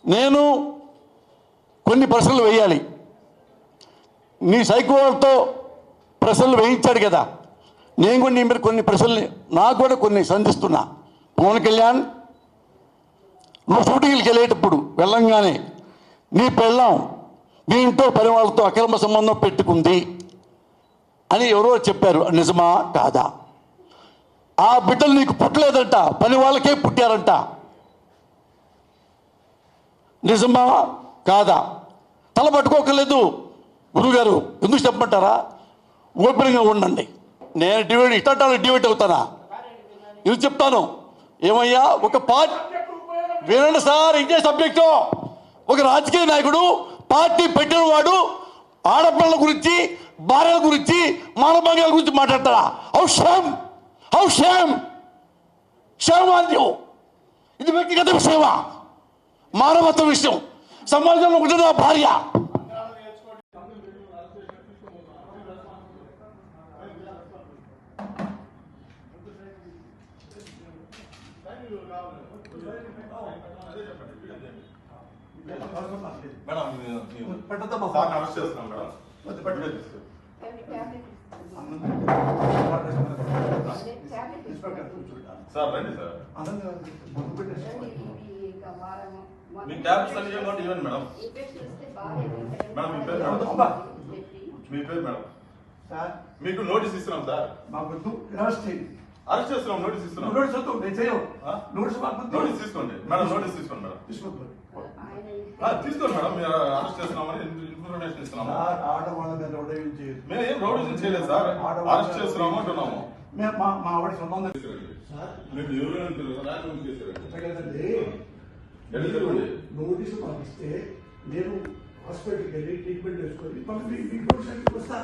నేను కొన్ని ప్రశ్నలు వేయాలి. నీ సైకోతో ప్రశ్నలు వేయించాడు కదా, నేను కూడా నీ మీద కొన్ని ప్రశ్నలు నాకు కూడా కొన్ని సంధిస్తున్నా. పవన్ కళ్యాణ్, నువ్వు షూటింగ్కి వెళ్ళేటప్పుడు వెళ్ళంగానే నీ పెళ్ళాం మీ ఇంట్లో పని వాళ్ళతో అక్రమ సంబంధం పెట్టుకుంది అని ఎవరో చెప్పారు, నిజమా కాదా? ఆ బిడ్డలు నీకు పుట్టలేదంట, పని వాళ్ళకే పుట్టారంట, నిజమా కాదా? తల పట్టుకోకలేదు గురుగారు, ఎందుకు చెప్పమంటారా? ఓపెన్గా ఉండండి. నేను డివైడ్ ఇష్టాలు డివైడ్ అవుతానా? ఇది చెప్తాను. ఏమయ్యా, ఒక పార్టీ వినండి సార్, ఇదే సబ్జెక్టు. ఒక రాజకీయ నాయకుడు పార్టీ పెట్టిన వాడు ఆడపిల్లల గురించి, భార్యల గురించి, మానభంగాల గురించి మాట్లాడతారా? How shame on you. ఇది వ్యక్తిగత విషయమా? మానవత్వ విషయం. సమాజంలో ఉంటుంది ఆ భార్య. సార్ రండి సార్, మీ ట్యాబ్స్ అన్ని ఇవ్వండి మేడం. మేడం మీ పేరు మేడం, మీ పేరు మేడం. మీకు నోటీస్ ఇస్తున్నాం సార్. అరెస్ట్ చేస్తున్నాం, నోటీస్ ఇస్తున్నాం. నోటీస్ తీసుకోండి మేడం, నోటీస్ తీసుకోండి మేడం. తీసుకోండి మేడం, మీరు అరెస్ట్ చేస్తున్నామని ఇన్ఫర్మేషన్ ఇస్తున్నాము. మేము ఏం రౌడీజం చేయలేదు సార్, అరెస్ట్ చేస్తున్నాము అంటున్నాము. మా ఆవిడ సంబంధం నోటీసు పంపిస్తే నేను హాస్పిటల్కి వెళ్ళి ట్రీట్మెంట్ చేసుకొని వస్తా.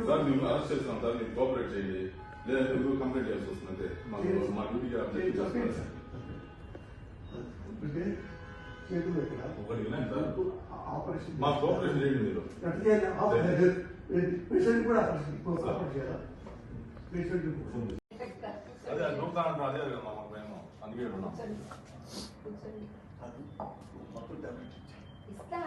సార్ మేము అరెస్ట్ చేస్తున్నాం సార్, మీరు కోఆపరేట్ చేయండి, లేదంటే మీరు కంప్లైంట్ చేయాల్సి వస్తుంది. మా డ్యూటీకి ఆపరేషన్ మా కోఆపరేషన్ చేయండి. మీరు పేషెంట్ కూడా ఆపరేషన్ చేయాలి. అదే నూపుతానంటారు, అదే మేము అందుకే ఉన్నాం. మొత్తం